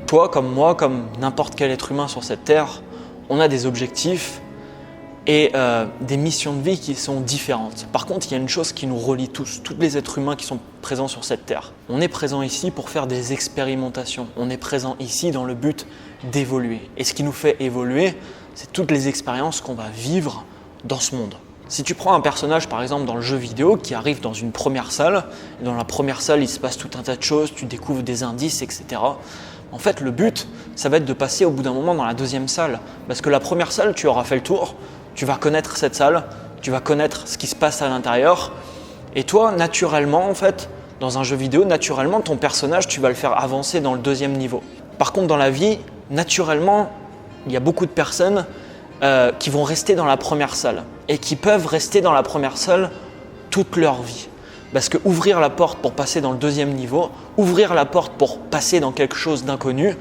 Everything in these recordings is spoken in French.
Toi, comme moi, comme n'importe quel être humain sur cette terre, on a des objectifs et des missions de vie qui sont différentes. Par contre, il y a une chose qui nous relie tous les êtres humains qui sont présents sur cette terre. On est présent ici pour faire des expérimentations. On est présent ici dans le but d'évoluer. Et ce qui nous fait évoluer, c'est toutes les expériences qu'on va vivre dans ce monde. Si tu prends un personnage par exemple dans le jeu vidéo qui arrive dans une première salle, et dans la première salle il se passe tout un tas de choses, tu découvres des indices, etc. En fait le but, ça va être de passer au bout d'un moment dans la deuxième salle. Parce que la première salle, tu auras fait le tour, tu vas connaître cette salle, tu vas connaître ce qui se passe à l'intérieur. Et toi, naturellement en fait, dans un jeu vidéo, naturellement ton personnage, tu vas le faire avancer dans le deuxième niveau. Par contre dans la vie, naturellement, il y a beaucoup de personnes qui vont rester dans la première salle et qui peuvent rester dans la première salle toute leur vie. Parce que ouvrir la porte pour passer dans le deuxième niveau, ouvrir la porte pour passer dans quelque chose d'inconnu,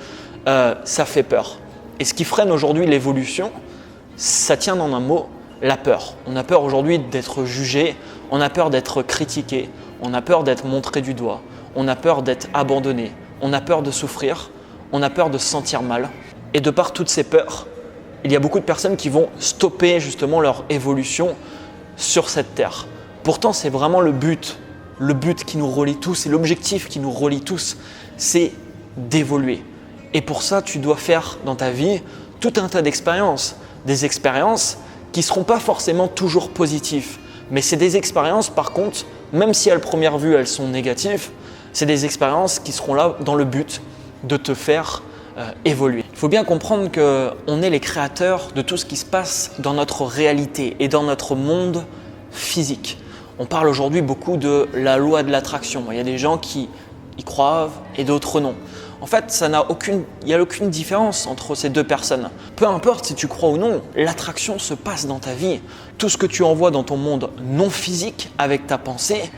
ça fait peur. Et ce qui freine aujourd'hui l'évolution, ça tient dans un mot, la peur. On a peur aujourd'hui d'être jugé, on a peur d'être critiqué, on a peur d'être montré du doigt, on a peur d'être abandonné, on a peur de souffrir, on a peur de se sentir mal. Et de par toutes ces peurs, il y a beaucoup de personnes qui vont stopper justement leur évolution sur cette terre. Pourtant, c'est vraiment le but qui nous relie tous et l'objectif qui nous relie tous, c'est d'évoluer. Et pour ça, tu dois faire dans ta vie tout un tas d'expériences. Des expériences qui ne seront pas forcément toujours positives. Mais c'est des expériences, par contre, même si à la première vue, elles sont négatives, c'est des expériences qui seront là dans le but de te faire évoluer. Il faut bien comprendre qu'on est les créateurs de tout ce qui se passe dans notre réalité et dans notre monde physique. On parle aujourd'hui beaucoup de la loi de l'attraction. Il y a des gens qui y croient et d'autres non. En fait, il n'y a aucune différence entre ces deux personnes. Peu importe si tu crois ou non, l'attraction se passe dans ta vie. Tout ce que tu envoies dans ton monde non physique avec ta pensée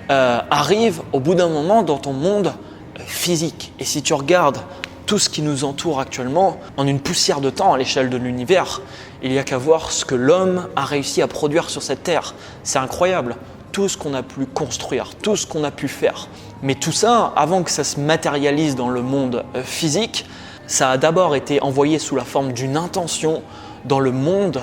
arrive au bout d'un moment dans ton monde physique. Et si tu regardes tout ce qui nous entoure actuellement, en une poussière de temps à l'échelle de l'univers, il n'y a qu'à voir ce que l'homme a réussi à produire sur cette terre. C'est incroyable, tout ce qu'on a pu construire, tout ce qu'on a pu faire. Mais tout ça, avant que ça se matérialise dans le monde physique, ça a d'abord été envoyé sous la forme d'une intention dans le monde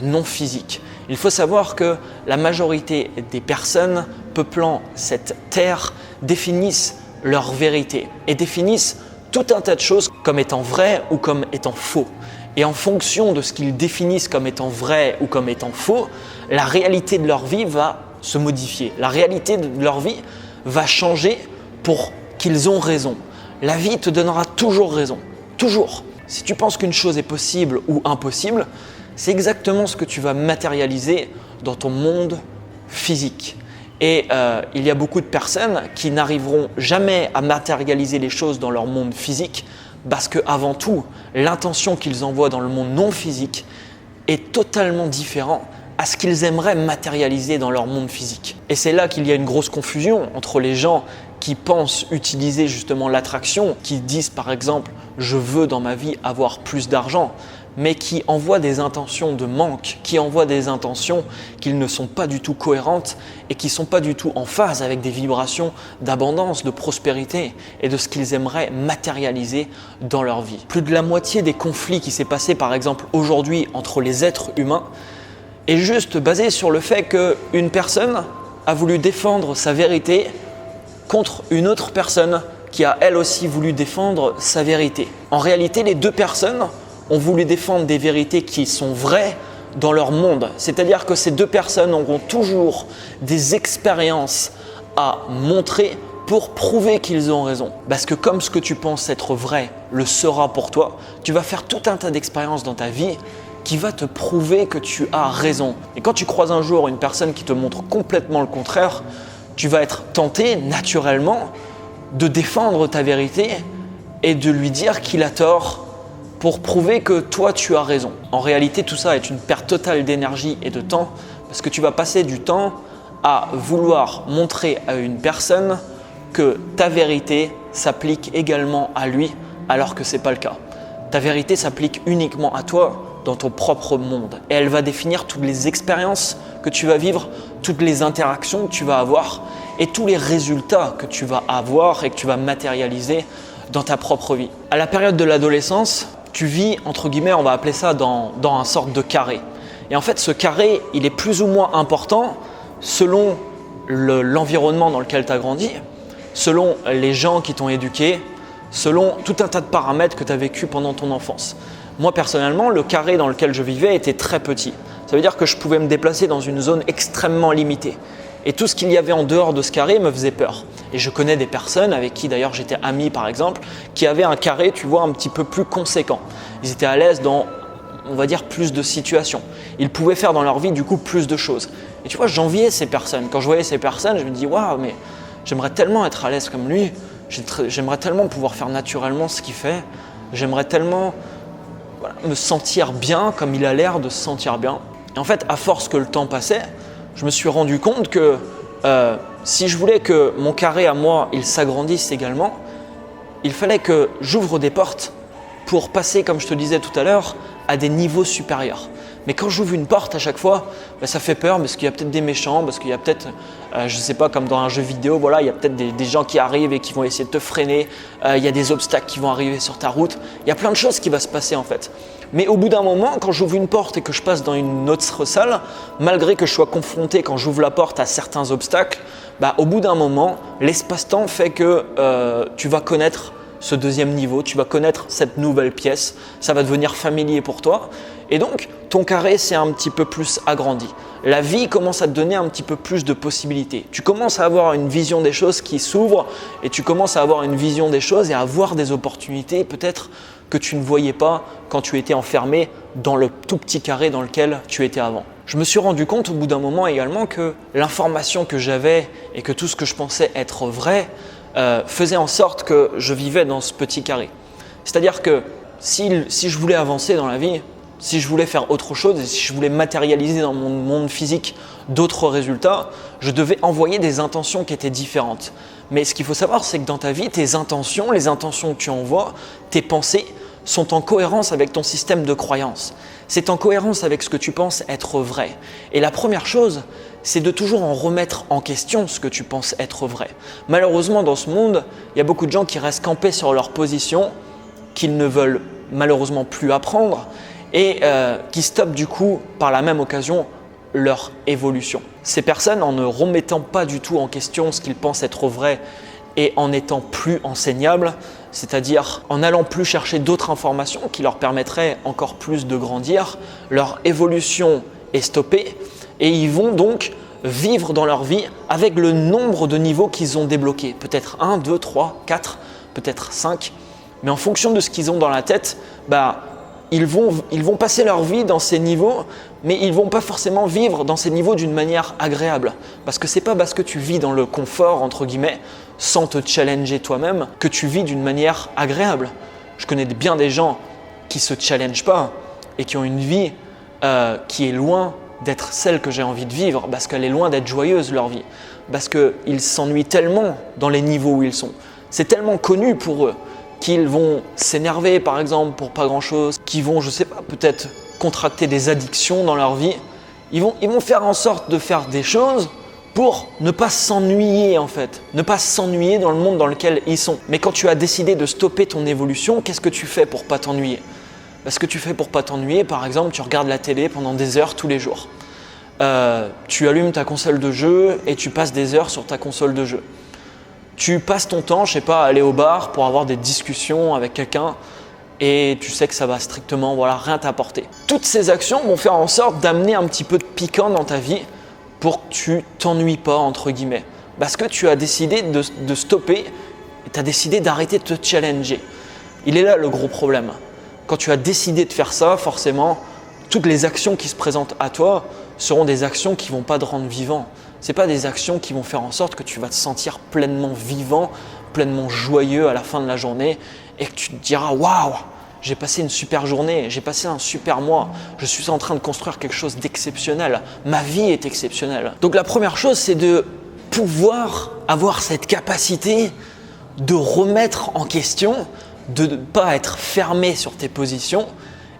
non physique. Il faut savoir que la majorité des personnes peuplant cette terre définissent leur vérité et définissent tout un tas de choses comme étant vraies ou comme étant faux. Et en fonction de ce qu'ils définissent comme étant vrai ou comme étant faux, la réalité de leur vie va se modifier. La réalité de leur vie va changer pour qu'ils ont raison. La vie te donnera toujours raison. Toujours. Si tu penses qu'une chose est possible ou impossible, c'est exactement ce que tu vas matérialiser dans ton monde physique. Et il y a beaucoup de personnes qui n'arriveront jamais à matérialiser les choses dans leur monde physique parce qu'avant tout, l'intention qu'ils envoient dans le monde non physique est totalement différente à ce qu'ils aimeraient matérialiser dans leur monde physique. Et c'est là qu'il y a une grosse confusion entre les gens qui pensent utiliser justement l'attraction, qui disent par exemple « je veux dans ma vie avoir plus d'argent », mais qui envoient des intentions de manque, qui envoient des intentions qui ne sont pas du tout cohérentes et qui ne sont pas du tout en phase avec des vibrations d'abondance, de prospérité et de ce qu'ils aimeraient matérialiser dans leur vie. Plus de la moitié des conflits qui s'est passé par exemple aujourd'hui entre les êtres humains est juste basé sur le fait qu'une personne a voulu défendre sa vérité contre une autre personne qui a elle aussi voulu défendre sa vérité. En réalité, les deux personnes ont voulu défendre des vérités qui sont vraies dans leur monde. C'est-à-dire que ces deux personnes auront toujours des expériences à montrer pour prouver qu'ils ont raison. Parce que comme ce que tu penses être vrai le sera pour toi, tu vas faire tout un tas d'expériences dans ta vie qui va te prouver que tu as raison. Et quand tu croises un jour une personne qui te montre complètement le contraire, tu vas être tenté naturellement de défendre ta vérité et de lui dire qu'il a tort pour prouver que toi tu as raison. En réalité, tout ça est une perte totale d'énergie et de temps parce que tu vas passer du temps à vouloir montrer à une personne que ta vérité s'applique également à lui alors que ce n'est pas le cas. Ta vérité s'applique uniquement à toi dans ton propre monde et elle va définir toutes les expériences que tu vas vivre, toutes les interactions que tu vas avoir et tous les résultats que tu vas avoir et que tu vas matérialiser dans ta propre vie. À la période de l'adolescence, tu vis, entre guillemets, on va appeler ça dans un sorte de carré. Et en fait, ce carré, il est plus ou moins important selon l'environnement dans lequel tu as grandi, selon les gens qui t'ont éduqué, selon tout un tas de paramètres que tu as vécu pendant ton enfance. Moi, personnellement, le carré dans lequel je vivais était très petit. Ça veut dire que je pouvais me déplacer dans une zone extrêmement limitée. Et tout ce qu'il y avait en dehors de ce carré me faisait peur. Et je connais des personnes avec qui d'ailleurs j'étais ami par exemple, qui avaient un carré, tu vois, un petit peu plus conséquent. Ils étaient à l'aise dans, on va dire, plus de situations. Ils pouvaient faire dans leur vie du coup plus de choses. Et tu vois, j'enviais ces personnes. Quand je voyais ces personnes, je me dis waouh, mais j'aimerais tellement être à l'aise comme lui. J'aimerais tellement pouvoir faire naturellement ce qu'il fait. J'aimerais tellement me sentir bien comme il a l'air de se sentir bien. Et en fait, à force que le temps passait, je me suis rendu compte que si je voulais que mon carré à moi, il s'agrandisse également, il fallait que j'ouvre des portes pour passer, comme je te disais tout à l'heure, à des niveaux supérieurs. Mais quand j'ouvre une porte à chaque fois, ça fait peur parce qu'il y a peut-être des méchants, parce qu'il y a peut-être, je ne sais pas, comme dans un jeu vidéo, voilà, il y a peut-être des gens qui arrivent et qui vont essayer de te freiner, il y a des obstacles qui vont arriver sur ta route, il y a plein de choses qui vont se passer en fait. Mais au bout d'un moment, quand j'ouvre une porte et que je passe dans une autre salle, malgré que je sois confronté quand j'ouvre la porte à certains obstacles, au bout d'un moment, l'espace-temps fait que tu vas connaître ce deuxième niveau, tu vas connaître cette nouvelle pièce, ça va devenir familier pour toi et donc ton carré s'est un petit peu plus agrandi. La vie commence à te donner un petit peu plus de possibilités. Tu commences à avoir une vision des choses qui s'ouvre et tu commences à avoir une vision des choses et à avoir des opportunités peut-être que tu ne voyais pas quand tu étais enfermé dans le tout petit carré dans lequel tu étais avant. Je me suis rendu compte au bout d'un moment également que l'information que j'avais et que tout ce que je pensais être vrai faisait en sorte que je vivais dans ce petit carré. C'est-à-dire que si je voulais avancer dans la vie, si je voulais faire autre chose et si je voulais matérialiser dans mon monde physique d'autres résultats, je devais envoyer des intentions qui étaient différentes. Mais ce qu'il faut savoir, c'est que dans ta vie, tes intentions, les intentions que tu envoies, tes pensées sont en cohérence avec ton système de croyances. C'est en cohérence avec ce que tu penses être vrai. Et la première chose, c'est de toujours en remettre en question ce que tu penses être vrai. Malheureusement, dans ce monde, il y a beaucoup de gens qui restent campés sur leur position, qu'ils ne veulent malheureusement plus apprendre et qui stoppent du coup par la même occasion leur évolution. Ces personnes, en ne remettant pas du tout en question ce qu'ils pensent être vrai et en étant plus enseignables, c'est-à-dire en n'allant plus chercher d'autres informations qui leur permettraient encore plus de grandir, leur évolution est stoppée et ils vont donc vivre dans leur vie avec le nombre de niveaux qu'ils ont débloqués. Peut-être 1, 2, 3, 4, peut-être 5. Mais en fonction de ce qu'ils ont dans la tête, ils vont passer leur vie dans ces niveaux, mais ils ne vont pas forcément vivre dans ces niveaux d'une manière agréable. Parce que ce n'est pas parce que tu vis dans le confort, entre guillemets, sans te challenger toi-même, que tu vis d'une manière agréable. Je connais bien des gens qui ne se challengent pas et qui ont une vie qui est loin d'être celle que j'ai envie de vivre, parce qu'elle est loin d'être joyeuse leur vie, parce qu'ils s'ennuient tellement dans les niveaux où ils sont. C'est tellement connu pour eux qu'ils vont s'énerver par exemple pour pas grand chose, qu'ils vont, je sais pas, peut-être contracter des addictions dans leur vie. Ils vont faire en sorte de faire des choses pour ne pas s'ennuyer en fait, ne pas s'ennuyer dans le monde dans lequel ils sont. Mais quand tu as décidé de stopper ton évolution, qu'est-ce que tu fais pour pas t'ennuyer ? Ce que tu fais pour pas t'ennuyer, par exemple, tu regardes la télé pendant des heures tous les jours. Tu allumes ta console de jeu et tu passes des heures sur ta console de jeu. Tu passes ton temps, je sais pas, à aller au bar pour avoir des discussions avec quelqu'un et tu sais que ça va strictement rien t'apporter. Toutes ces actions vont faire en sorte d'amener un petit peu de piquant dans ta vie pour que tu t'ennuies pas, entre guillemets. Parce que tu as décidé de stopper et tu as décidé d'arrêter de te challenger. Il est là le gros problème. Quand tu as décidé de faire ça, forcément, toutes les actions qui se présentent à toi seront des actions qui ne vont pas te rendre vivant. Ce n'est pas des actions qui vont faire en sorte que tu vas te sentir pleinement vivant, pleinement joyeux à la fin de la journée et que tu te diras « Waouh, j'ai passé une super journée, j'ai passé un super mois, je suis en train de construire quelque chose d'exceptionnel, ma vie est exceptionnelle. » Donc la première chose, c'est de pouvoir avoir cette capacité de remettre en question, de ne pas être fermé sur tes positions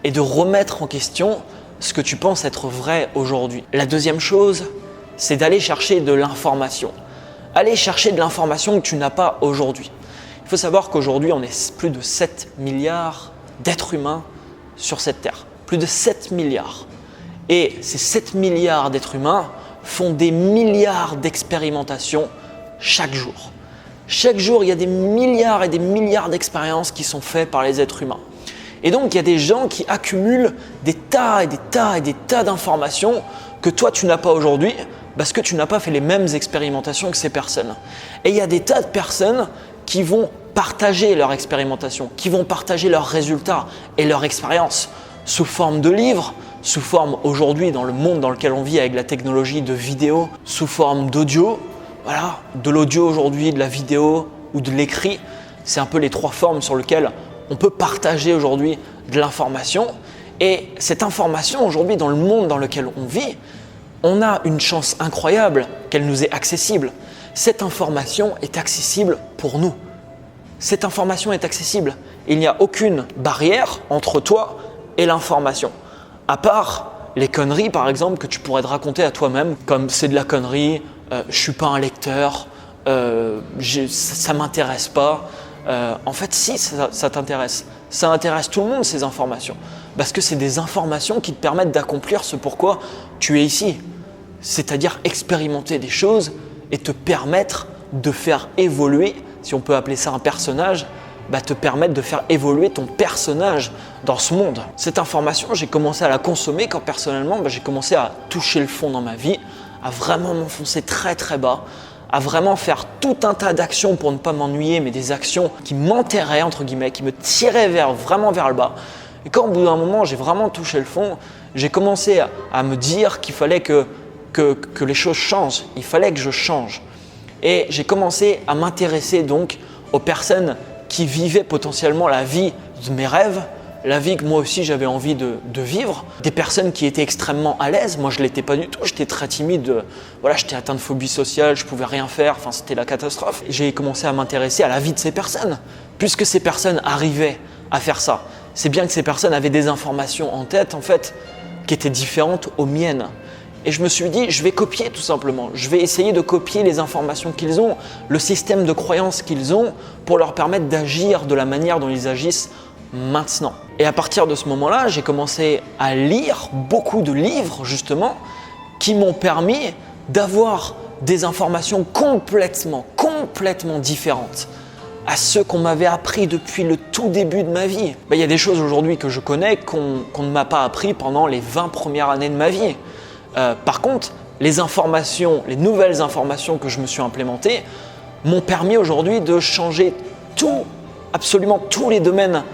et de remettre en question ce que tu penses être vrai aujourd'hui. La deuxième chose, c'est d'aller chercher de l'information. Aller chercher de l'information que tu n'as pas aujourd'hui. Il faut savoir qu'aujourd'hui, on est plus de 7 milliards d'êtres humains sur cette Terre. Plus de 7 milliards. Et ces 7 milliards d'êtres humains font des milliards d'expérimentations chaque jour. Chaque jour, il y a des milliards et des milliards d'expériences qui sont faites par les êtres humains. Et donc, il y a des gens qui accumulent des tas et des tas et des tas d'informations que toi, tu n'as pas aujourd'hui parce que tu n'as pas fait les mêmes expérimentations que ces personnes. Et il y a des tas de personnes qui vont partager leur expérimentation, qui vont partager leurs résultats et leur expérience sous forme de livres, sous forme aujourd'hui dans le monde dans lequel on vit avec la technologie de vidéo, sous forme d'audio. Voilà, de l'audio aujourd'hui, de la vidéo ou de l'écrit. C'est un peu les trois formes sur lesquelles on peut partager aujourd'hui de l'information. Et cette information aujourd'hui dans le monde dans lequel on vit, on a une chance incroyable qu'elle nous est accessible. Cette information est accessible pour nous. Cette information est accessible. Il n'y a aucune barrière entre toi et l'information. À part les conneries par exemple que tu pourrais te raconter à toi-même, comme c'est de la connerie, je ne suis pas un lecteur, ça ne m'intéresse pas. En fait, si, ça t'intéresse. Ça intéresse tout le monde ces informations. Parce que c'est des informations qui te permettent d'accomplir ce pourquoi tu es ici. C'est-à-dire expérimenter des choses et te permettre de faire évoluer, si on peut appeler ça un personnage, te permettre de faire évoluer ton personnage dans ce monde. Cette information, j'ai commencé à la consommer quand personnellement, j'ai commencé à toucher le fond dans ma vie, à vraiment m'enfoncer très très bas, à vraiment faire tout un tas d'actions pour ne pas m'ennuyer, mais des actions qui m'enterraient entre guillemets, qui me tiraient vraiment vers le bas. Et quand au bout d'un moment, j'ai vraiment touché le fond, j'ai commencé à me dire qu'il fallait que les choses changent, il fallait que je change. Et j'ai commencé à m'intéresser donc aux personnes qui vivaient potentiellement la vie de mes rêves, la vie que moi aussi j'avais envie de vivre, des personnes qui étaient extrêmement à l'aise. Moi je ne l'étais pas du tout, j'étais très timide, j'étais atteint de phobie sociale, je ne pouvais rien faire, c'était la catastrophe. J'ai commencé à m'intéresser à la vie de ces personnes, puisque ces personnes arrivaient à faire ça. C'est bien que ces personnes avaient des informations en tête en fait qui étaient différentes aux miennes. Et je me suis dit, je vais copier tout simplement. Je vais essayer de copier les informations qu'ils ont, le système de croyances qu'ils ont pour leur permettre d'agir de la manière dont ils agissent maintenant. Et à partir de ce moment-là, j'ai commencé à lire beaucoup de livres justement qui m'ont permis d'avoir des informations complètement différentes à ceux qu'on m'avait appris depuis le tout début de ma vie. Il y a des choses aujourd'hui que je connais qu'on ne m'a pas appris pendant les 20 premières années de ma vie. Par contre, les informations, les nouvelles informations que je me suis implémentées m'ont permis aujourd'hui de changer tout, absolument tous les domaines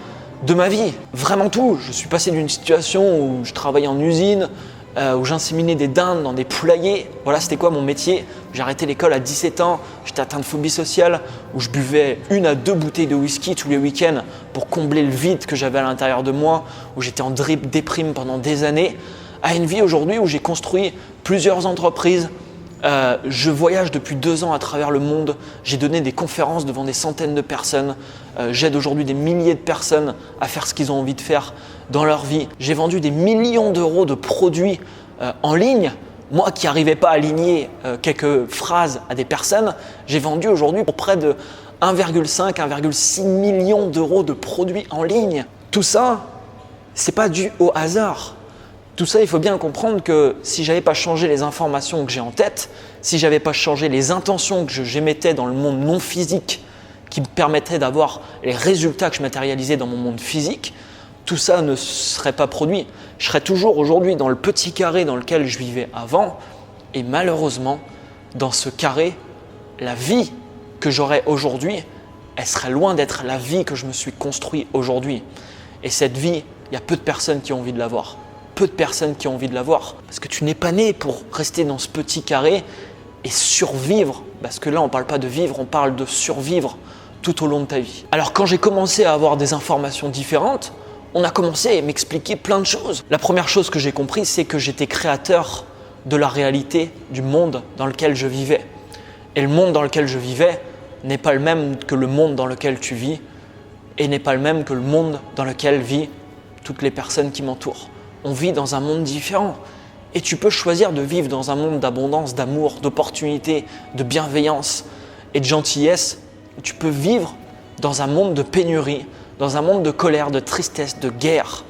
de ma vie. Vraiment tout. Je suis passé d'une situation où je travaillais en usine, où j'inséminais des dindes dans des poulaillers. Voilà, c'était quoi mon métier. J'ai arrêté l'école à 17 ans, j'étais atteint de phobie sociale, où je buvais 1 à 2 bouteilles de whisky tous les week-ends pour combler le vide que j'avais à l'intérieur de moi, où j'étais en déprime pendant des années, à une vie aujourd'hui où j'ai construit plusieurs entreprises. Je voyage depuis 2 ans à travers le monde, j'ai donné des conférences devant des centaines de personnes, j'aide aujourd'hui des milliers de personnes à faire ce qu'ils ont envie de faire dans leur vie. J'ai vendu des millions d'euros de produits en ligne. Moi qui n'arrivais pas à aligner quelques phrases à des personnes, j'ai vendu aujourd'hui pour près de 1,5, 1,6 millions d'euros de produits en ligne. Tout ça, ce n'est pas dû au hasard. Tout ça, il faut bien comprendre que si je n'avais pas changé les informations que j'ai en tête, si je n'avais pas changé les intentions que j'émettais dans le monde non physique qui me permettaient d'avoir les résultats que je matérialisais dans mon monde physique, tout ça ne serait pas produit. Je serais toujours aujourd'hui dans le petit carré dans lequel je vivais avant et malheureusement, dans ce carré, la vie que j'aurais aujourd'hui, elle serait loin d'être la vie que je me suis construit aujourd'hui. Et cette vie, il y a peu de personnes qui ont envie de l'avoir. Peu de personnes qui ont envie de l'avoir. Parce que tu n'es pas né pour rester dans ce petit carré et survivre. Parce que là, on ne parle pas de vivre, on parle de survivre tout au long de ta vie. Alors quand j'ai commencé à avoir des informations différentes, on a commencé à m'expliquer plein de choses. La première chose que j'ai compris, c'est que j'étais créateur de la réalité du monde dans lequel je vivais. Et le monde dans lequel je vivais n'est pas le même que le monde dans lequel tu vis et n'est pas le même que le monde dans lequel vivent toutes les personnes qui m'entourent. On vit dans un monde différent et tu peux choisir de vivre dans un monde d'abondance, d'amour, d'opportunités, de bienveillance et de gentillesse. Tu peux vivre dans un monde de pénurie, dans un monde de colère, de tristesse, de guerre,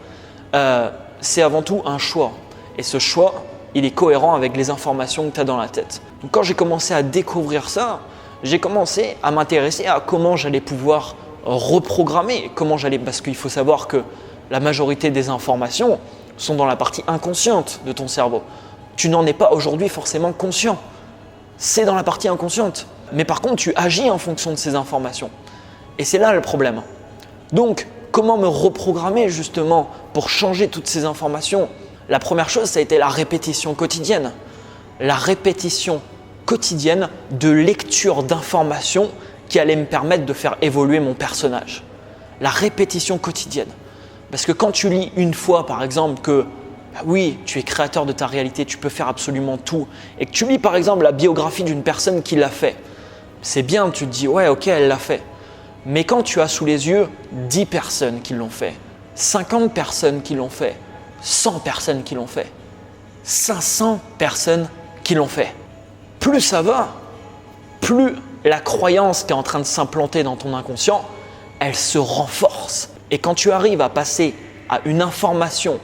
c'est avant tout un choix. Et ce choix, il est cohérent avec les informations que tu as dans la tête. Donc quand j'ai commencé à découvrir ça, j'ai commencé à m'intéresser à comment j'allais pouvoir reprogrammer, parce qu'il faut savoir que la majorité des informations sont dans la partie inconsciente de ton cerveau. Tu n'en es pas aujourd'hui forcément conscient. C'est dans la partie inconsciente. Mais par contre, tu agis en fonction de ces informations. Et c'est là le problème. Donc, comment me reprogrammer justement pour changer toutes ces informations? La première chose, ça a été la répétition quotidienne. La répétition quotidienne de lecture d'informations qui allaient me permettre de faire évoluer mon personnage. La répétition quotidienne. Parce que quand tu lis une fois, par exemple, que oui, tu es créateur de ta réalité, tu peux faire absolument tout, et que tu lis par exemple la biographie d'une personne qui l'a fait, c'est bien, tu te dis ouais, ok, elle l'a fait. Mais quand tu as sous les yeux 10 personnes qui l'ont fait, 50 personnes qui l'ont fait, 100 personnes qui l'ont fait, 500 personnes qui l'ont fait, plus ça va, plus la croyance qui est en train de s'implanter dans ton inconscient, elle se renforce. Et quand tu arrives à passer à une information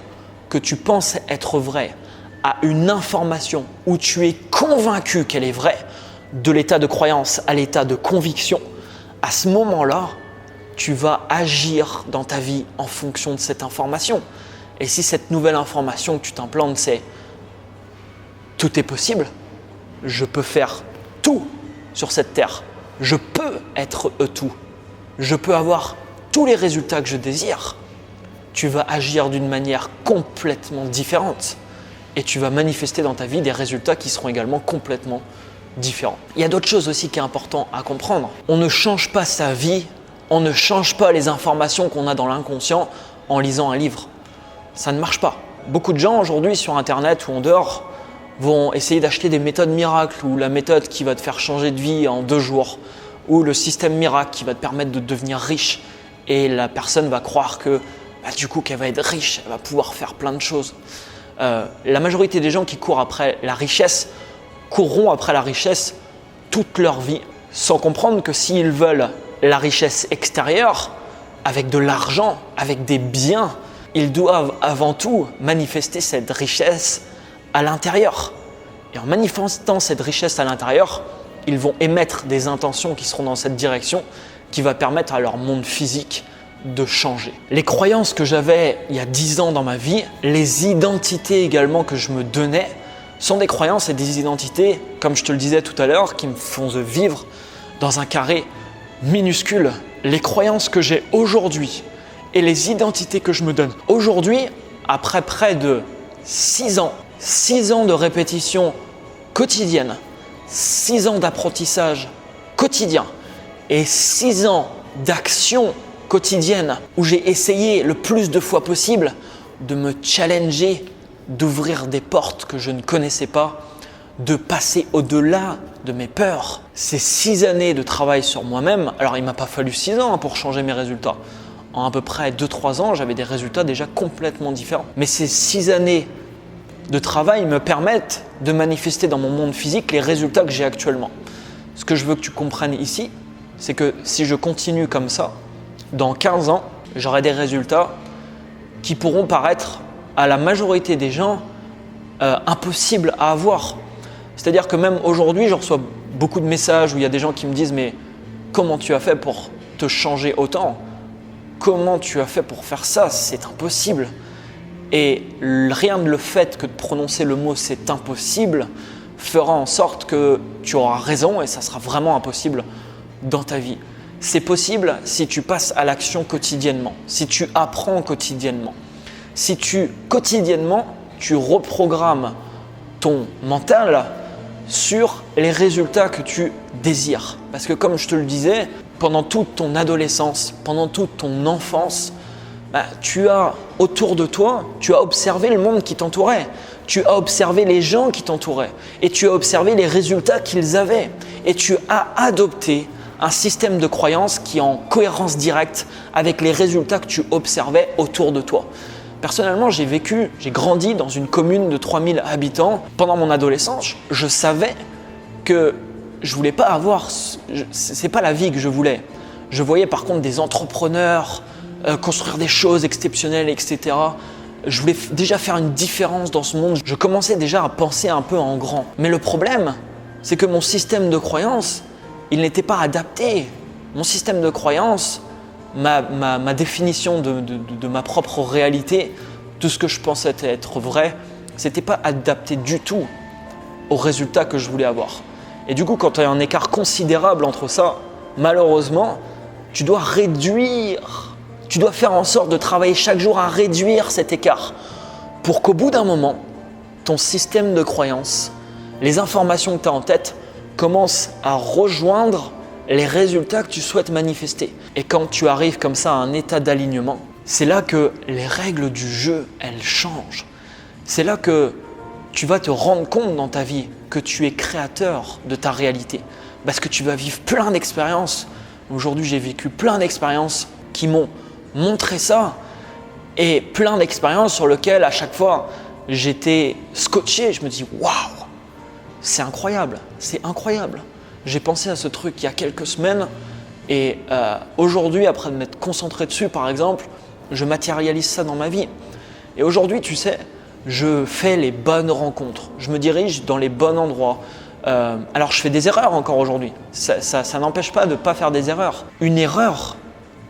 que tu penses être vraie, à une information où tu es convaincu qu'elle est vraie, de l'état de croyance à l'état de conviction, à ce moment-là, tu vas agir dans ta vie en fonction de cette information. Et si cette nouvelle information que tu t'implantes, c'est « tout est possible, je peux faire tout sur cette terre, je peux être tout, je peux avoir tous les résultats que je désire », tu vas agir d'une manière complètement différente et tu vas manifester dans ta vie des résultats qui seront également complètement différents. Il y a d'autres choses aussi qui est important à comprendre. On ne change pas sa vie, on ne change pas les informations qu'on a dans l'inconscient en lisant un livre. Ça ne marche pas. Beaucoup de gens aujourd'hui sur Internet ou en dehors vont essayer d'acheter des méthodes miracles ou la méthode qui va te faire changer de vie en 2 jours ou le système miracle qui va te permettre de devenir riche et la personne va croire que du coup qu'elle va être riche, elle va pouvoir faire plein de choses. La majorité des gens qui courent après la richesse courront après la richesse toute leur vie sans comprendre que s'ils veulent la richesse extérieure, avec de l'argent, avec des biens, ils doivent avant tout manifester cette richesse à l'intérieur. Et en manifestant cette richesse à l'intérieur, ils vont émettre des intentions qui seront dans cette direction qui va permettre à leur monde physique de changer. Les croyances que j'avais il y a 10 ans dans ma vie, les identités également que je me donnais, sont des croyances et des identités, comme je te le disais tout à l'heure, qui me font vivre dans un carré minuscule. Les croyances que j'ai aujourd'hui et les identités que je me donne aujourd'hui, après près de 6 ans de répétition quotidienne, 6 ans d'apprentissage quotidien et 6 ans d'action quotidienne où j'ai essayé le plus de fois possible de me challenger, d'ouvrir des portes que je ne connaissais pas, de passer au-delà de mes peurs. Ces 6 années de travail sur moi-même, alors il ne m'a pas fallu 6 ans pour changer mes résultats. En à peu près 2-3 ans, j'avais des résultats déjà complètement différents. Mais ces 6 années de travail me permettent de manifester dans mon monde physique les résultats que j'ai actuellement. Ce que je veux que tu comprennes ici, c'est que si je continue comme ça, dans 15 ans, j'aurai des résultats qui pourront paraître à la majorité des gens impossibles à avoir. C'est-à-dire que même aujourd'hui, je reçois beaucoup de messages où il y a des gens qui me disent « mais comment tu as fait pour te changer autant ? Comment tu as fait pour faire ça ? C'est impossible !» Et rien que le fait que de prononcer le mot « c'est impossible » fera en sorte que tu auras raison et ça sera vraiment impossible dans ta vie. C'est possible si tu passes à l'action quotidiennement, si tu apprends quotidiennement, si quotidiennement tu reprogrammes ton mental sur les résultats que tu désires. Parce que comme je te le disais, pendant toute ton adolescence, pendant toute ton enfance, tu as autour de toi, tu as observé le monde qui t'entourait, tu as observé les gens qui t'entouraient et tu as observé les résultats qu'ils avaient et tu as adopté un système de croyance qui est en cohérence directe avec les résultats que tu observais autour de toi. Personnellement, j'ai grandi dans une commune de 3000 habitants. Pendant mon adolescence, je savais que je voulais pas avoir, c'est pas la vie que je voulais. Je voyais par contre des entrepreneurs construire des choses exceptionnelles, etc. Je voulais déjà faire une différence dans ce monde. Je commençais déjà à penser un peu en grand. Mais le problème, c'est que mon système de croyance, il n'était pas adapté. Mon système de croyance, ma définition de ma propre réalité, tout ce que je pensais être vrai, c'était pas adapté du tout au résultat que je voulais avoir. Et du coup, quand tu as un écart considérable entre ça, malheureusement, tu dois faire en sorte de travailler chaque jour à réduire cet écart pour qu'au bout d'un moment, ton système de croyance, les informations que tu as en tête commencent à rejoindre les résultats que tu souhaites manifester. Et quand tu arrives comme ça à un état d'alignement, c'est là que les règles du jeu, elles changent. C'est là que tu vas te rendre compte dans ta vie que tu es créateur de ta réalité. Parce que tu vas vivre plein d'expériences. Aujourd'hui, j'ai vécu plein d'expériences qui m'ont montré ça. Et plein d'expériences sur lesquelles, à chaque fois, j'étais scotché. Je me dis, waouh, c'est incroyable, c'est incroyable. J'ai pensé à ce truc il y a quelques semaines et aujourd'hui, après de m'être concentré dessus, par exemple, je matérialise ça dans ma vie. Et aujourd'hui, tu sais, je fais les bonnes rencontres. Je me dirige dans les bons endroits. Alors, je fais des erreurs encore aujourd'hui. Ça n'empêche pas de ne pas faire des erreurs. Une erreur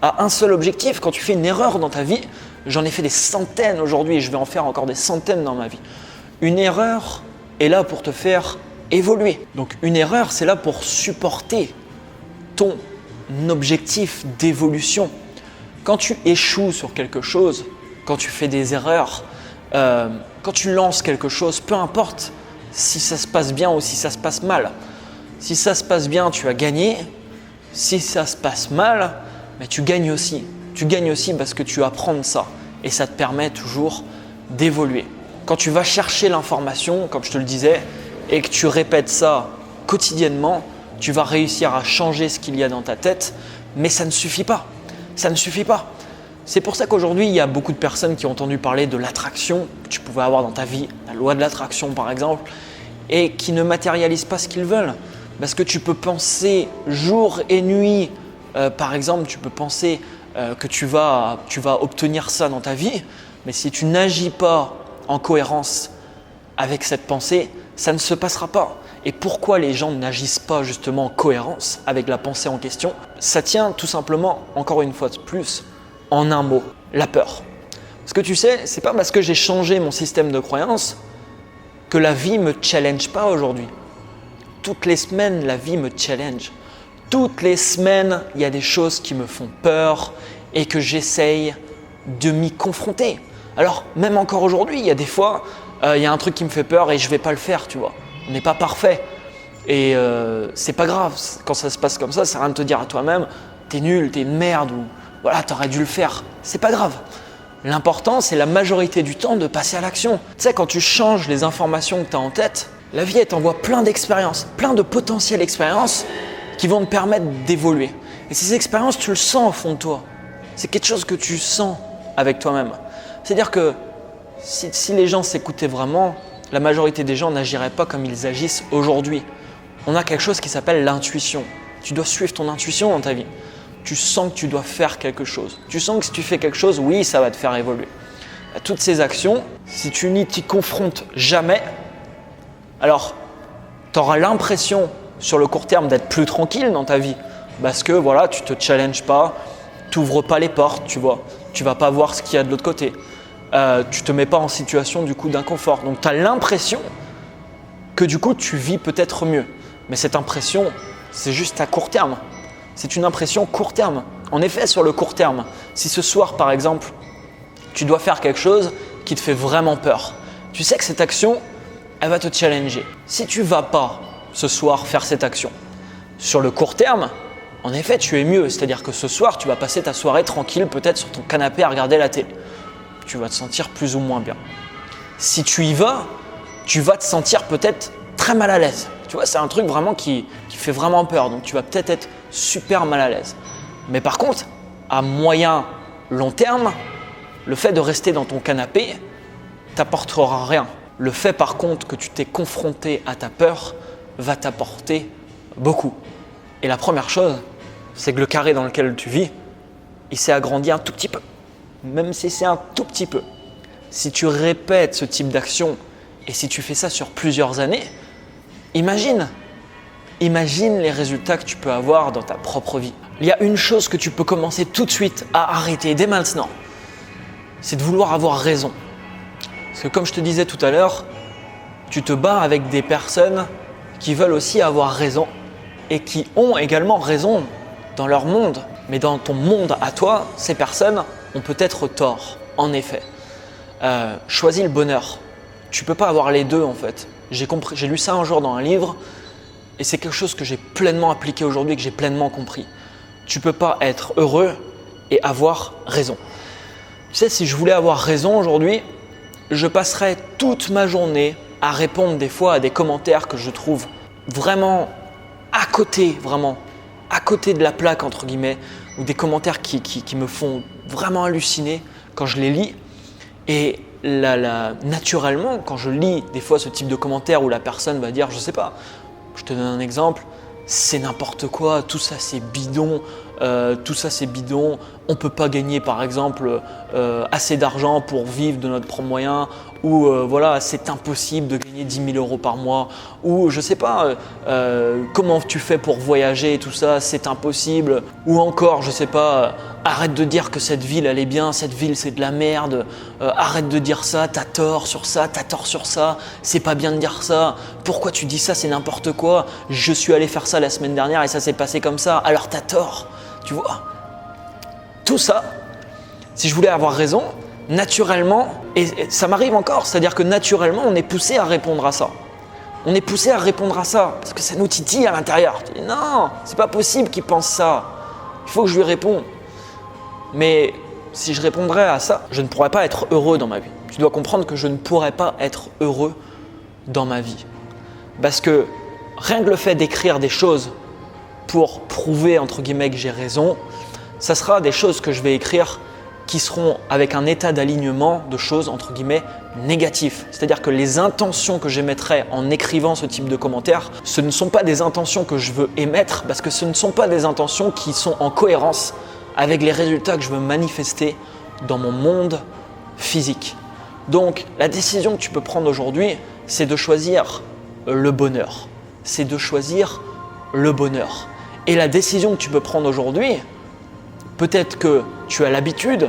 a un seul objectif. Quand tu fais une erreur dans ta vie, j'en ai fait des centaines aujourd'hui et je vais en faire encore des centaines dans ma vie. Une erreur est là pour te faire évoluer. Donc, une erreur, c'est là pour supporter ton objectif d'évolution. Quand tu échoues sur quelque chose, quand tu fais des erreurs, quand tu lances quelque chose, peu importe si ça se passe bien ou si ça se passe mal. Si ça se passe bien, tu as gagné. Si ça se passe mal, mais tu gagnes aussi. Tu gagnes aussi parce que tu apprends de ça et ça te permet toujours d'évoluer. Quand tu vas chercher l'information, comme je te le disais, et que tu répètes ça quotidiennement, tu vas réussir à changer ce qu'il y a dans ta tête, mais ça ne suffit pas. Ça ne suffit pas. C'est pour ça qu'aujourd'hui, il y a beaucoup de personnes qui ont entendu parler de l'attraction que tu pouvais avoir dans ta vie, la loi de l'attraction par exemple, et qui ne matérialisent pas ce qu'ils veulent. Parce que tu peux penser jour et nuit, par exemple, tu peux penser que tu vas obtenir ça dans ta vie, mais si tu n'agis pas en cohérence avec cette pensée, ça ne se passera pas. Et pourquoi les gens n'agissent pas justement en cohérence avec la pensée en question? Ça tient tout simplement, encore une fois de plus, en un mot, la peur. Parce que tu sais, c'est pas parce que j'ai changé mon système de croyance que la vie me challenge pas aujourd'hui. Toutes les semaines, la vie me challenge. Toutes les semaines, il y a des choses qui me font peur et que j'essaye de m'y confronter. Alors, même encore aujourd'hui, il y a des fois, il y a un truc qui me fait peur et je ne vais pas le faire, tu vois. On n'est pas parfait. Et c'est pas grave. Quand ça se passe comme ça sert à rien de te dire à toi-même « t'es nul, t'es une merde » ou « voilà, t'aurais dû le faire ». C'est pas grave. L'important, c'est la majorité du temps de passer à l'action. Tu sais, quand tu changes les informations que tu as en tête, la vie, elle t'envoie plein d'expériences, plein de potentielles expériences qui vont te permettre d'évoluer. Et ces expériences, tu le sens au fond de toi. C'est quelque chose que tu sens avec toi-même. C'est-à-dire que si les gens s'écoutaient vraiment, la majorité des gens n'agiraient pas comme ils agissent aujourd'hui. On a quelque chose qui s'appelle l'intuition. Tu dois suivre ton intuition dans ta vie. Tu sens que tu dois faire quelque chose. Tu sens que si tu fais quelque chose, oui, ça va te faire évoluer. Toutes ces actions, si tu n'y t'y confrontes jamais, alors tu auras l'impression sur le court terme d'être plus tranquille dans ta vie parce que voilà, tu ne te challenges pas, tu n'ouvres pas les portes, tu vois. Tu ne vas pas voir ce qu'il y a de l'autre côté. Tu ne te mets pas en situation du coup d'inconfort. Donc tu as l'impression que du coup tu vis peut-être mieux. Mais cette impression, c'est juste à court terme. C'est une impression court terme. En effet, sur le court terme, si ce soir par exemple, tu dois faire quelque chose qui te fait vraiment peur, tu sais que cette action, elle va te challenger. Si tu ne vas pas ce soir faire cette action, sur le court terme, en effet, tu es mieux. C'est-à-dire que ce soir, tu vas passer ta soirée tranquille, peut-être sur ton canapé à regarder la télé. Tu vas te sentir plus ou moins bien. Si tu y vas, tu vas te sentir peut-être très mal à l'aise. Tu vois, c'est un truc vraiment qui fait vraiment peur. Donc, tu vas peut-être être super mal à l'aise. Mais par contre, à moyen, long terme, le fait de rester dans ton canapé t'apportera rien. Le fait par contre que tu t'es confronté à ta peur va t'apporter beaucoup. Et la première chose, c'est que le carré dans lequel tu vis, il s'est agrandi un tout petit peu. Même si c'est un tout petit peu. Si tu répètes ce type d'action et si tu fais ça sur plusieurs années, imagine les résultats que tu peux avoir dans ta propre vie. Il y a une chose que tu peux commencer tout de suite à arrêter dès maintenant, c'est de vouloir avoir raison. Parce que comme je te disais tout à l'heure, tu te bats avec des personnes qui veulent aussi avoir raison et qui ont également raison dans leur monde. Mais dans ton monde à toi, ces personnes ont peut-être tort, en effet. Choisis le bonheur. Tu ne peux pas avoir les deux en fait. J'ai lu ça un jour dans un livre et c'est quelque chose que j'ai pleinement appliqué aujourd'hui et que j'ai pleinement compris. Tu ne peux pas être heureux et avoir raison. Tu sais, si je voulais avoir raison aujourd'hui, je passerais toute ma journée à répondre des fois à des commentaires que je trouve vraiment à côté de la plaque entre guillemets, ou des commentaires qui me font vraiment halluciner quand je les lis. Et naturellement, quand je lis des fois ce type de commentaires où la personne va dire, je sais pas, je te donne un exemple, c'est n'importe quoi, tout ça c'est bidon, on ne peut pas gagner par exemple assez d'argent pour vivre de notre propre moyen, ou voilà, c'est impossible de gagner 10 000 € par mois, ou je sais pas, comment tu fais pour voyager et tout ça, c'est impossible, ou encore je sais pas, arrête de dire que cette ville elle est bien, cette ville c'est de la merde, arrête de dire ça, t'as tort sur ça, c'est pas bien de dire ça, pourquoi tu dis ça, c'est n'importe quoi, je suis allé faire ça la semaine dernière et ça s'est passé comme ça, alors t'as tort, tu vois. Tout ça, si je voulais avoir raison, naturellement, et ça m'arrive encore, c'est-à-dire que naturellement, on est poussé à répondre à ça. On est poussé à répondre à ça parce que ça nous titille à l'intérieur. Tu dis non, c'est pas possible qu'il pense ça. Il faut que je lui réponde. Mais si je répondrais à ça, je ne pourrais pas être heureux dans ma vie. Tu dois comprendre que je ne pourrais pas être heureux dans ma vie. Parce que rien que le fait d'écrire des choses pour prouver entre guillemets que j'ai raison, ça sera des choses que je vais écrire qui seront avec un état d'alignement de choses entre guillemets négatifs. C'est-à-dire que les intentions que j'émettrai en écrivant ce type de commentaires, ce ne sont pas des intentions que je veux émettre parce que ce ne sont pas des intentions qui sont en cohérence avec les résultats que je veux manifester dans mon monde physique. Donc la décision que tu peux prendre aujourd'hui, c'est de choisir le bonheur. C'est de choisir le bonheur. Et la décision que tu peux prendre aujourd'hui, peut-être que tu as l'habitude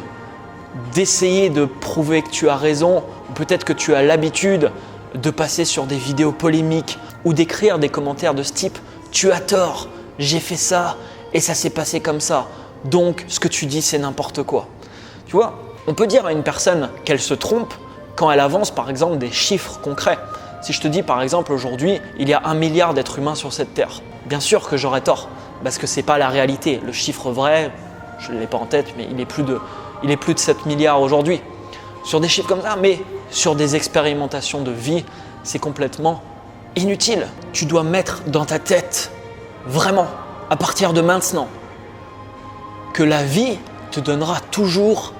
d'essayer de prouver que tu as raison, ou peut-être que tu as l'habitude de passer sur des vidéos polémiques ou d'écrire des commentaires de ce type « tu as tort, j'ai fait ça et ça s'est passé comme ça, donc ce que tu dis c'est n'importe quoi ». Tu vois, on peut dire à une personne qu'elle se trompe quand elle avance par exemple des chiffres concrets. Si je te dis par exemple aujourd'hui, il y a 1 milliard d'êtres humains sur cette terre, bien sûr que j'aurais tort parce que ce n'est pas la réalité. Le chiffre vrai, je ne l'ai pas en tête, mais il est plus de 7 milliards aujourd'hui. Sur des chiffres comme ça, mais sur des expérimentations de vie, c'est complètement inutile. Tu dois mettre dans ta tête, vraiment, à partir de maintenant, que la vie te donnera toujours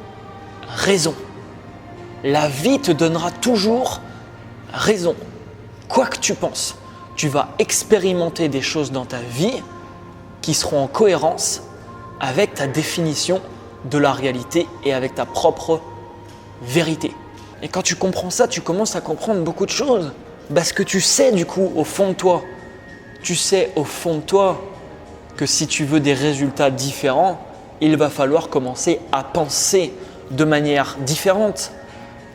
raison. La vie te donnera toujours raison. Quoi que tu penses, tu vas expérimenter des choses dans ta vie qui seront en cohérence avec ta définition de la réalité et avec ta propre vérité. Et quand tu comprends ça, tu commences à comprendre beaucoup de choses. Parce que tu sais du coup au fond de toi, que si tu veux des résultats différents, il va falloir commencer à penser de manière différente.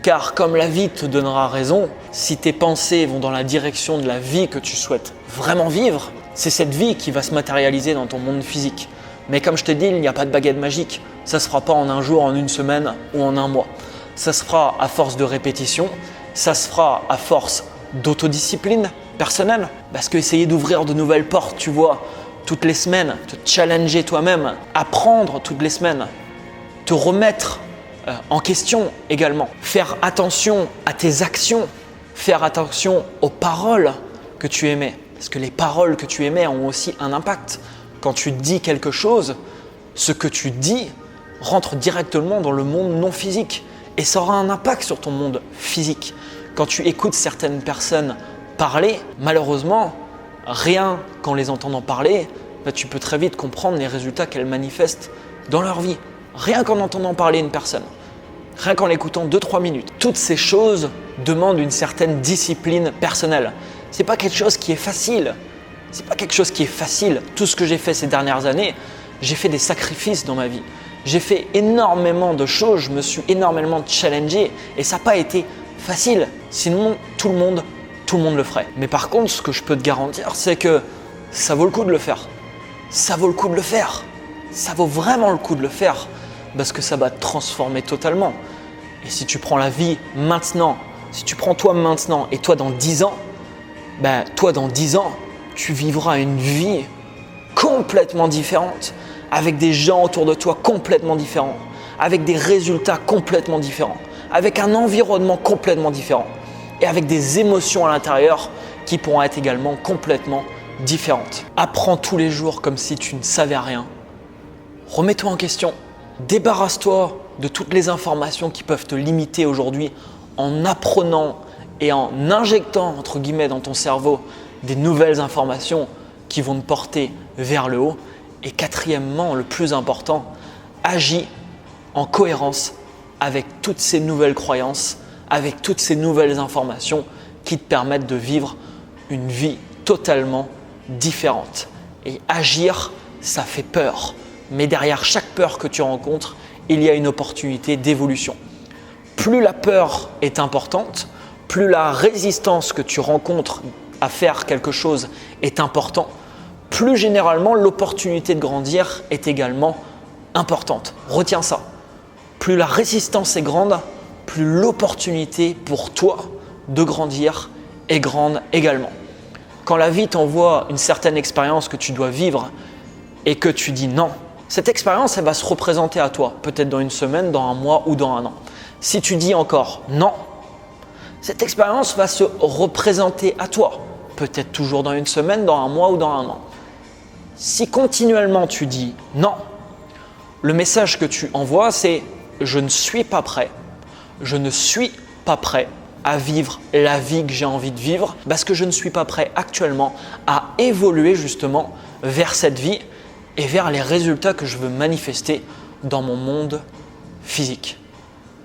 Car comme la vie te donnera raison, si tes pensées vont dans la direction de la vie que tu souhaites vraiment vivre, c'est cette vie qui va se matérialiser dans ton monde physique. Mais comme je t'ai dit, il n'y a pas de baguette magique. Ça ne se fera pas en un jour, en une semaine ou en un mois. Ça se fera à force de répétition, ça se fera à force d'autodiscipline personnelle. Parce que essayer d'ouvrir de nouvelles portes, tu vois, toutes les semaines, te challenger toi-même, apprendre toutes les semaines, te remettre en question également. Faire attention à tes actions, faire attention aux paroles que tu émets. Parce que les paroles que tu émets ont aussi un impact. Quand tu dis quelque chose, ce que tu dis rentre directement dans le monde non physique et ça aura un impact sur ton monde physique. Quand tu écoutes certaines personnes parler, malheureusement, rien qu'en les entendant parler, bah, tu peux très vite comprendre les résultats qu'elles manifestent dans leur vie. Rien qu'en entendant parler une personne, rien qu'en l'écoutant 2-3 minutes. Toutes ces choses demandent une certaine discipline personnelle. Ce n'est pas quelque chose qui est facile. C'est pas quelque chose qui est facile. Tout ce que j'ai fait ces dernières années, j'ai fait des sacrifices dans ma vie. J'ai fait énormément de choses, je me suis énormément challengé et ça n'a pas été facile. Sinon, tout le monde le ferait. Mais par contre, ce que je peux te garantir, c'est que ça vaut le coup de le faire. Ça vaut le coup de le faire. Ça vaut vraiment le coup de le faire parce que ça va te transformer totalement. Et si tu prends la vie maintenant, si tu prends toi maintenant et toi dans 10 ans, ben, toi dans 10 ans, tu vivras une vie complètement différente, avec des gens autour de toi complètement différents, avec des résultats complètement différents, avec un environnement complètement différent et avec des émotions à l'intérieur qui pourront être également complètement différentes. Apprends tous les jours comme si tu ne savais rien. Remets-toi en question. Débarrasse-toi de toutes les informations qui peuvent te limiter aujourd'hui en apprenant et en injectant entre guillemets dans ton cerveau des nouvelles informations qui vont te porter vers le haut. Et quatrièmement, le plus important, agis en cohérence avec toutes ces nouvelles croyances, avec toutes ces nouvelles informations qui te permettent de vivre une vie totalement différente. Et agir, ça fait peur. Mais derrière chaque peur que tu rencontres, il y a une opportunité d'évolution. Plus la peur est importante, plus la résistance que tu rencontres à faire quelque chose est importante, plus généralement l'opportunité de grandir est également importante. Retiens ça. Plus la résistance est grande, plus l'opportunité pour toi de grandir est grande également. Quand la vie t'envoie une certaine expérience que tu dois vivre et que tu dis non, cette expérience, elle va se représenter à toi, peut-être dans une semaine, dans un mois ou dans un an. Si tu dis encore non, cette expérience va se représenter à toi, peut-être toujours dans une semaine, dans un mois ou dans un an. Si continuellement tu dis non, le message que tu envoies, c'est « je ne suis pas prêt, je ne suis pas prêt à vivre la vie que j'ai envie de vivre parce que je ne suis pas prêt actuellement à évoluer justement vers cette vie et vers les résultats que je veux manifester dans mon monde physique. »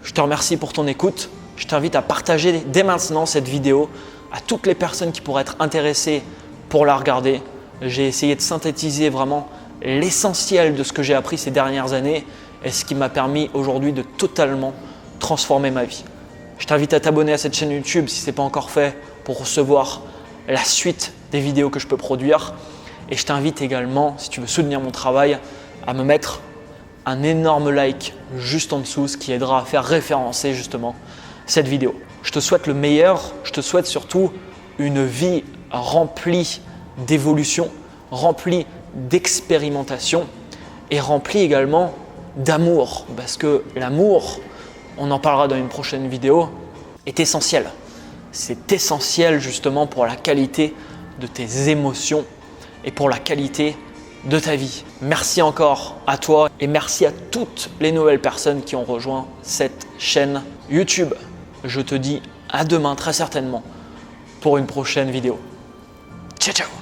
Je te remercie pour ton écoute. Je t'invite à partager dès maintenant cette vidéo à toutes les personnes qui pourraient être intéressées pour la regarder. J'ai essayé de synthétiser vraiment l'essentiel de ce que j'ai appris ces dernières années et ce qui m'a permis aujourd'hui de totalement transformer ma vie. Je t'invite à t'abonner à cette chaîne YouTube si ce n'est pas encore fait pour recevoir la suite des vidéos que je peux produire. Et je t'invite également, si tu veux soutenir mon travail, à me mettre un énorme like juste en dessous, ce qui aidera à faire référencer justement cette vidéo. Je te souhaite le meilleur, je te souhaite surtout une vie remplie d'évolution, remplie d'expérimentation et remplie également d'amour. Parce que l'amour, on en parlera dans une prochaine vidéo, est essentiel. C'est essentiel justement pour la qualité de tes émotions et pour la qualité de ta vie. Merci encore à toi et merci à toutes les nouvelles personnes qui ont rejoint cette chaîne YouTube. Je te dis à demain très certainement pour une prochaine vidéo. Ciao, ciao!